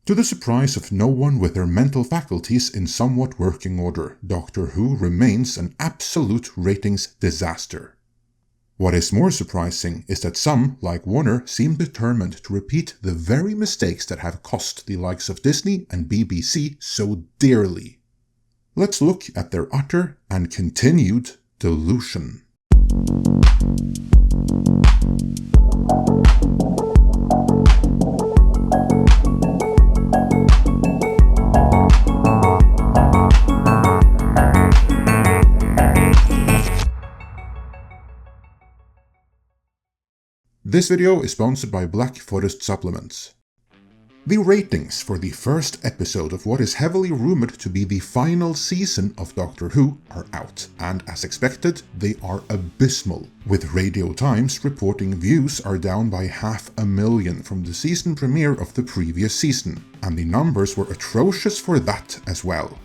To the surprise of no one with their mental faculties in somewhat working order, Doctor Who remains an absolute ratings disaster. What is more surprising is that some, like Warner, seem determined to repeat the very mistakes that have cost the likes of Disney and BBC so dearly. Let's look at their utter and continued delusion. This video is sponsored by Black Forest Supplements. The ratings for the first episode of what is heavily rumored to be the final season of Doctor Who are out, and as expected, they are abysmal, with Radio Times reporting views are down by 500,000 from the season premiere of the previous season, and the numbers were atrocious for that as well.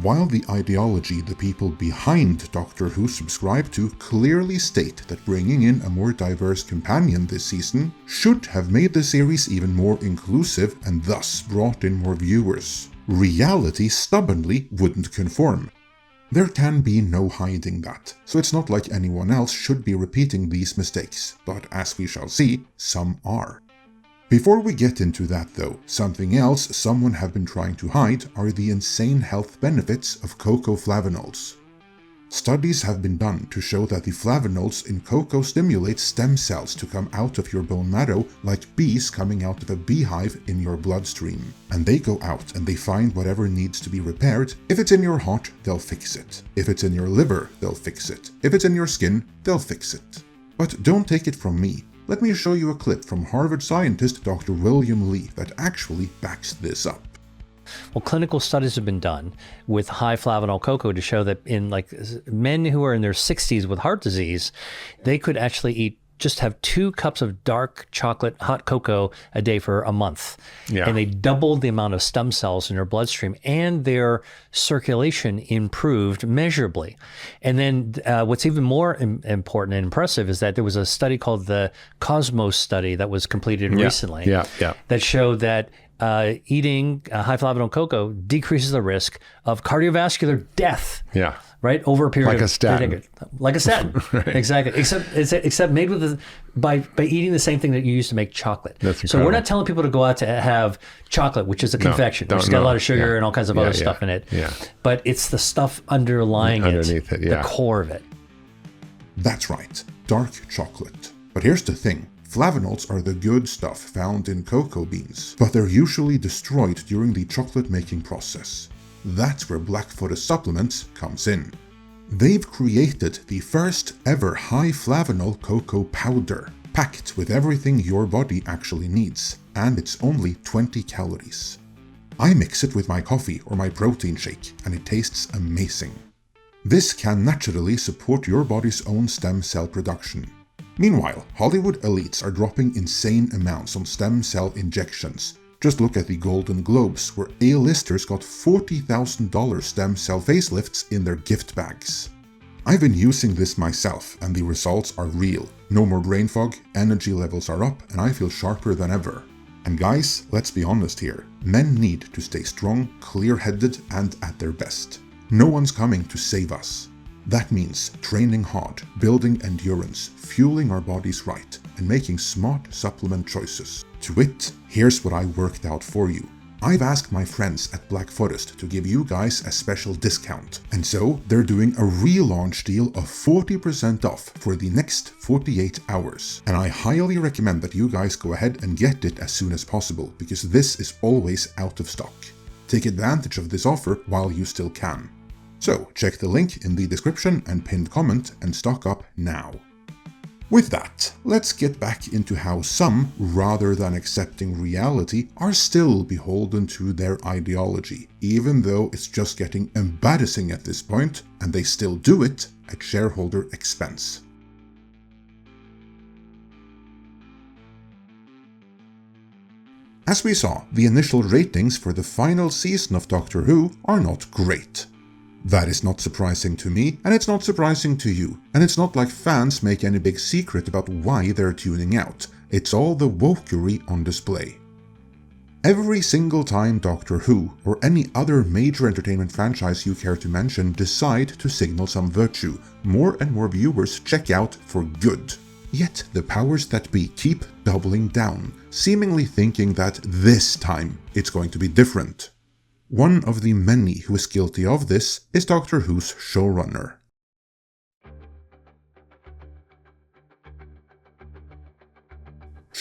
While the ideology the people behind Doctor Who subscribe to clearly state that bringing in a more diverse companion this season should have made the series even more inclusive and thus brought in more viewers, reality stubbornly wouldn't conform. There can be no hiding that, so it's not like anyone else should be repeating these mistakes, but as we shall see, some are. Before we get into that though, something else someone have been trying to hide are the insane health benefits of cocoa flavonols. Studies have been done to show that the flavonols in cocoa stimulate stem cells to come out of your bone marrow like bees coming out of a beehive in your bloodstream. And they go out and they find whatever needs to be repaired. If it's in your heart, they'll fix it. If it's in your liver, they'll fix it. If it's in your skin, they'll fix it. But don't take it from me. Let me show you a clip from Harvard scientist Dr. William Lee that actually backs this up. Well, clinical studies have been done with high flavanol cocoa to show that in men who are in their 60s with heart disease, they could actually just have 2 cups of dark chocolate hot cocoa a day for a month. Yeah. And they doubled the amount of stem cells in their bloodstream, and their circulation improved measurably. And then what's even more important and impressive is that there was a study called the Cosmos study that was completed recently that showed that eating high flavanol cocoa decreases the risk of cardiovascular death. Yeah. Right, over a period like a statin. Like a statin, right. Exactly. Except made with by eating the same thing that you use to make chocolate. So we're not telling people to go out to have chocolate, which is a confection, which has got a lot of sugar and all kinds of other stuff in it. Yeah. But it's the stuff underneath it, the core of it. That's right, dark chocolate. But here's the thing. Flavonols are the good stuff found in cocoa beans, but they're usually destroyed during the chocolate making process. That's where Black Forest Supplements comes in. They've created the first ever high flavanol cocoa powder, packed with everything your body actually needs, and it's only 20 calories. I mix it with my coffee or my protein shake, and it tastes amazing. This can naturally support your body's own stem cell production. Meanwhile, Hollywood elites are dropping insane amounts on stem cell injections. Just look at the Golden Globes, where A-listers got $40,000 stem cell facelifts in their gift bags. I've been using this myself, and the results are real. No more brain fog, energy levels are up, and I feel sharper than ever. And guys, let's be honest here. Men need to stay strong, clear-headed, and at their best. No one's coming to save us. That means training hard, building endurance, fueling our bodies right, and making smart supplement choices. To wit, here's what I worked out for you. I've asked my friends at Black Forest to give you guys a special discount, and so they're doing a relaunch deal of 40% off for the next 48 hours. And I highly recommend that you guys go ahead and get it as soon as possible, because this is always out of stock. Take advantage of this offer while you still can. So check the link in the description and pinned comment and stock up now. With that, let's get back into how some, rather than accepting reality, are still beholden to their ideology, even though it's just getting embarrassing at this point, and they still do it at shareholder expense. As we saw, the initial ratings for the final season of Doctor Who are not great. That is not surprising to me, and it's not surprising to you, and it's not like fans make any big secret about why they're tuning out. It's all the wokery on display. Every single time Doctor Who, or any other major entertainment franchise you care to mention, decide to signal some virtue, more and more viewers check out for good. Yet the powers that be keep doubling down, seemingly thinking that this time it's going to be different. One of the many who is guilty of this is Doctor Who's showrunner.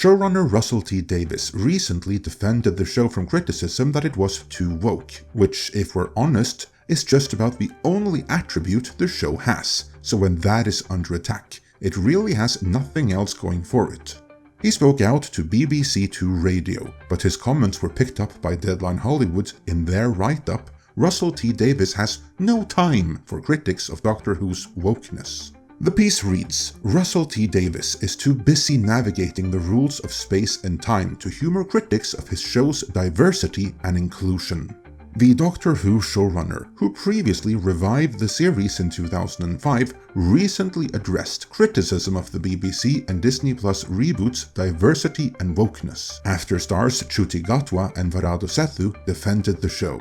Showrunner Russell T Davies recently defended the show from criticism that it was too woke, which, if we're honest, is just about the only attribute the show has, so when that is under attack, it really has nothing else going for it. He spoke out to BBC Two Radio, but his comments were picked up by Deadline Hollywood in their write-up. Russell T Davies has no time for critics of Doctor Who's wokeness. The piece reads, Russell T Davies is too busy navigating the rules of space and time to humor critics of his show's diversity and inclusion. The Doctor Who showrunner, who previously revived the series in 2005, recently addressed criticism of the BBC and Disney Plus reboot's diversity and wokeness, after stars Ncuti Gatwa and Varado Sethu defended the show.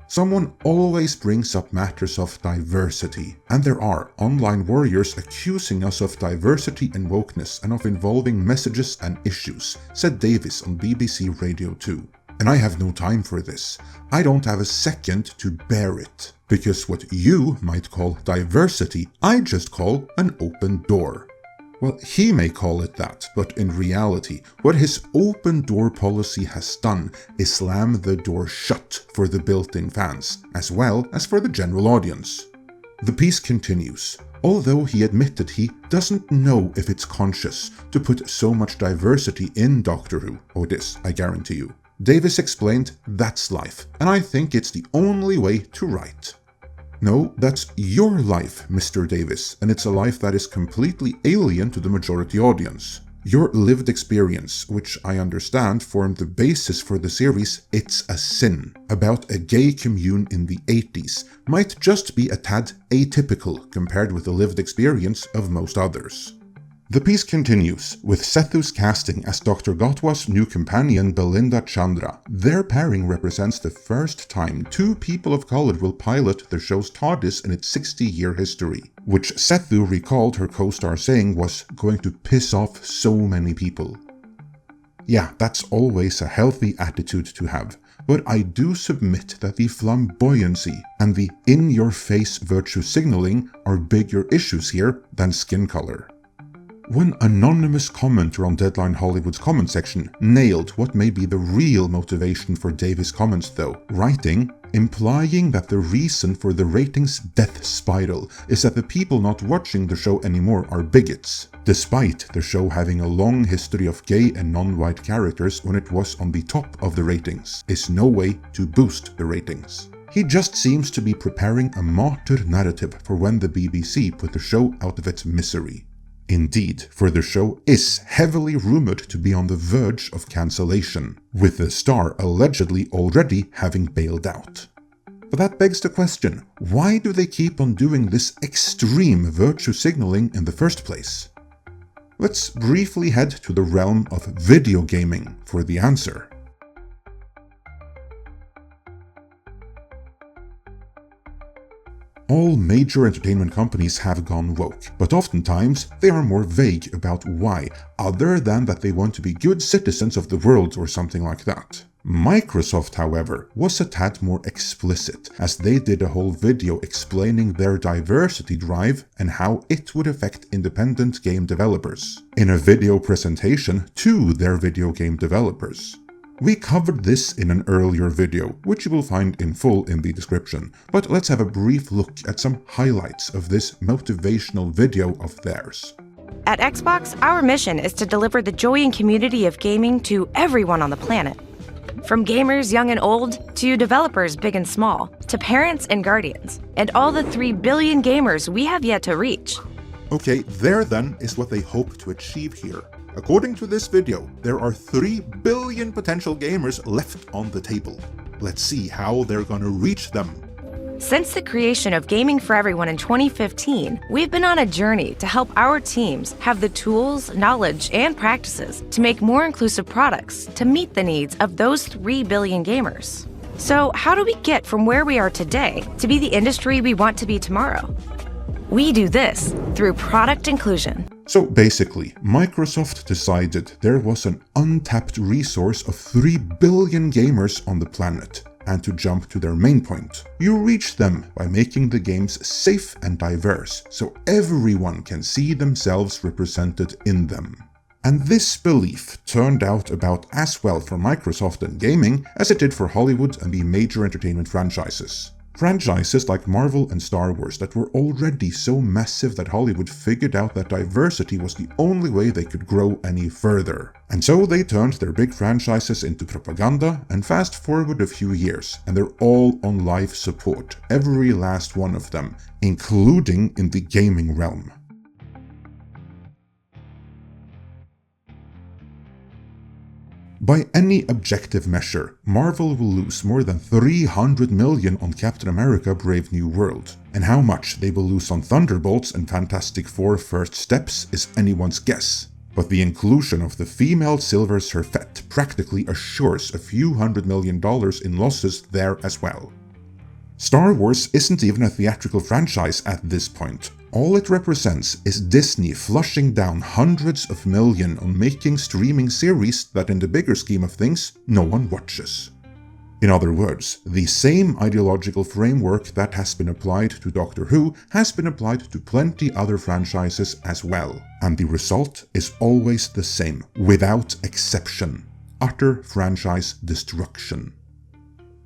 Someone always brings up matters of diversity, and there are online warriors accusing us of diversity and wokeness and of involving messages and issues, said Davies on BBC Radio 2. And I have no time for this. I don't have a second to bear it. Because what you might call diversity, I just call an open door. Well, he may call it that, but in reality, what his open door policy has done is slam the door shut for the built-in fans, as well as for the general audience. The piece continues. Although he admitted he doesn't know if it's conscious to put so much diversity in Doctor Who, or this, I guarantee you. Davies explained, that's life, and I think it's the only way to write. No, that's your life, Mr. Davies, and it's a life that is completely alien to the majority audience. Your lived experience, which I understand formed the basis for the series It's a Sin, about a gay commune in the 80s, might just be a tad atypical compared with the lived experience of most others. The piece continues, with Sethu's casting as Dr. Gatwa's new companion Belinda Chandra. Their pairing represents the first time two people of color will pilot the show's TARDIS in its 60-year history, which Sethu recalled her co-star saying was going to piss off so many people. Yeah, that's always a healthy attitude to have, but I do submit that the flamboyancy and the in-your-face virtue signaling are bigger issues here than skin color. One anonymous commenter on Deadline Hollywood's comment section nailed what may be the real motivation for Davies' comments though, writing, implying that the reason for the ratings death spiral is that the people not watching the show anymore are bigots, despite the show having a long history of gay and non-white characters when it was on the top of the ratings, is no way to boost the ratings. He just seems to be preparing a martyr narrative for when the BBC put the show out of its misery. Indeed, for the show is heavily rumored to be on the verge of cancellation, with the star allegedly already having bailed out. But that begs the question, why do they keep on doing this extreme virtue signaling in the first place? Let's briefly head to the realm of video gaming for the answer. All major entertainment companies have gone woke, but oftentimes they are more vague about why, other than that they want to be good citizens of the world or something like that. Microsoft, however, was a tad more explicit, as they did a whole video explaining their diversity drive and how it would affect independent game developers, in a video presentation to their video game developers. We covered this in an earlier video, which you will find in full in the description, but let's have a brief look at some highlights of this motivational video of theirs. At Xbox, our mission is to deliver the joy and community of gaming to everyone on the planet. From gamers young and old, to developers big and small, to parents and guardians, and all the 3 billion gamers we have yet to reach. Okay, there then is what they hope to achieve here. According to this video, there are 3 billion potential gamers left on the table. Let's see how they're gonna reach them. Since the creation of Gaming for Everyone in 2015, we've been on a journey to help our teams have the tools, knowledge, and practices to make more inclusive products to meet the needs of those 3 billion gamers. So, how do we get from where we are today to be the industry we want to be tomorrow? We do this through product inclusion. So basically, Microsoft decided there was an untapped resource of 3 billion gamers on the planet. And to jump to their main point, you reach them by making the games safe and diverse, so everyone can see themselves represented in them. And this belief turned out about as well for Microsoft and gaming as it did for Hollywood and the major entertainment franchises. Franchises like Marvel and Star Wars that were already so massive that Hollywood figured out that diversity was the only way they could grow any further. And so they turned their big franchises into propaganda, and fast forward a few years, and they're all on live support, every last one of them, including in the gaming realm. By any objective measure, Marvel will lose more than $300 million on Captain America: Brave New World, and how much they will lose on Thunderbolts and Fantastic Four: First Steps is anyone's guess. But the inclusion of the female Silver Surfette practically assures a few $100 million in losses there as well. Star Wars isn't even a theatrical franchise at this point. All it represents is Disney flushing down hundreds of millions on making streaming series that in the bigger scheme of things, no one watches. In other words, the same ideological framework that has been applied to Doctor Who has been applied to plenty other franchises as well. And the result is always the same, without exception: utter franchise destruction.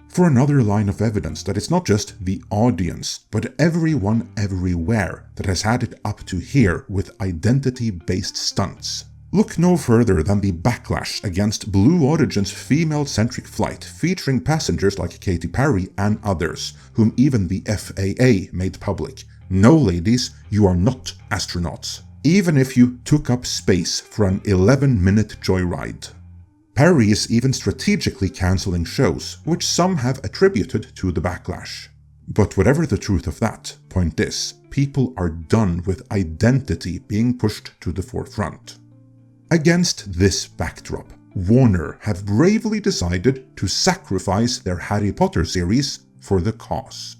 For another line of evidence that it's not just the audience, but everyone everywhere that has had it up to here with identity-based stunts. Look no further than the backlash against Blue Origin's female-centric flight featuring passengers like Katy Perry and others, whom even the FAA made public. No ladies, you are not astronauts, even if you took up space for an 11-minute joyride. Perry is even strategically cancelling shows, which some have attributed to the backlash. But whatever the truth of that, point is, people are done with identity being pushed to the forefront. Against this backdrop, Warner have bravely decided to sacrifice their Harry Potter series for the cause.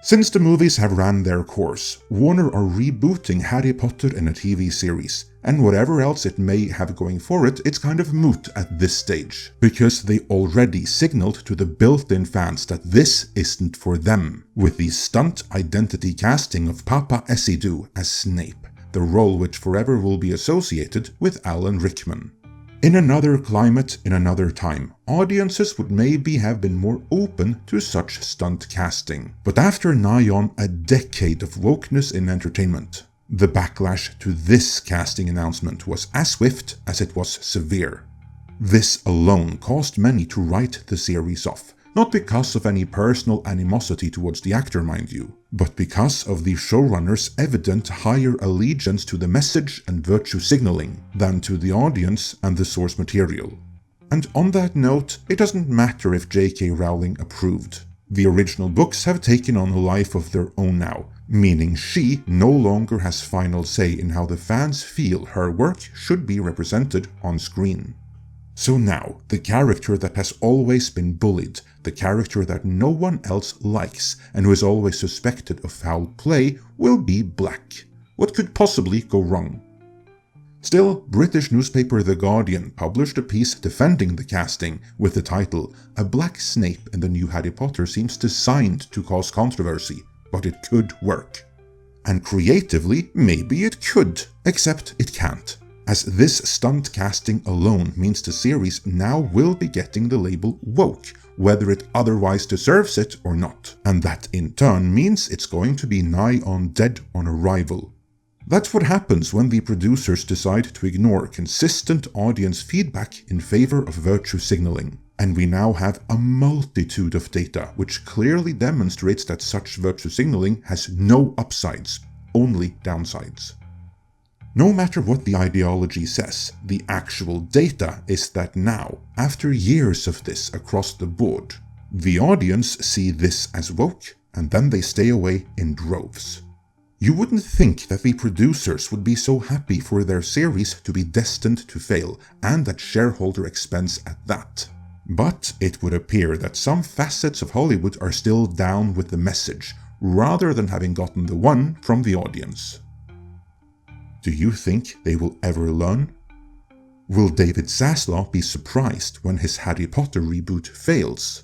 Since the movies have ran their course, Warner are rebooting Harry Potter in a TV series, and whatever else it may have going for it, it's kind of moot at this stage, because they already signaled to the built-in fans that this isn't for them, with the stunt identity casting of Papa Esidu as Snape, the role which forever will be associated with Alan Rickman. In another climate, in another time, audiences would maybe have been more open to such stunt casting. But after nigh on a decade of wokeness in entertainment, the backlash to this casting announcement was as swift as it was severe. This alone caused many to write the series off, not because of any personal animosity towards the actor, mind you, but because of the showrunner's evident higher allegiance to the message and virtue signaling than to the audience and the source material. And on that note, it doesn't matter if J.K. Rowling approved. The original books have taken on a life of their own now, meaning she no longer has final say in how the fans feel her work should be represented on screen. So now, the character that has always been bullied, the character that no one else likes and who is always suspected of foul play, will be black. What could possibly go wrong? Still, British newspaper The Guardian published a piece defending the casting with the title "A Black Snape in the New Harry Potter Seems Designed to Cause Controversy, but it could work." And creatively, maybe it could, except it can't, as this stunt casting alone means the series now will be getting the label woke, whether it otherwise deserves it or not. And that in turn means it's going to be nigh on dead on arrival. That's what happens when the producers decide to ignore consistent audience feedback in favor of virtue signaling. And we now have a multitude of data which clearly demonstrates that such virtue signaling has no upsides, only downsides. No matter what the ideology says, the actual data is that now, after years of this across the board, the audience see this as woke, and then they stay away in droves. You wouldn't think that the producers would be so happy for their series to be destined to fail, and at shareholder expense at that. But it would appear that some facets of Hollywood are still down with the message, rather than having gotten the one from the audience. Do you think they will ever learn? Will David Zaslav be surprised when his Harry Potter reboot fails?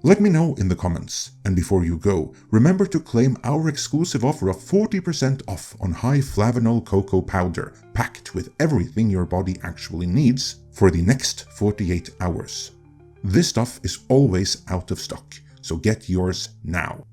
Let me know in the comments, and before you go, remember to claim our exclusive offer of 40% off on high flavanol cocoa powder, packed with everything your body actually needs, for the next 48 hours. This stuff is always out of stock, so get yours now.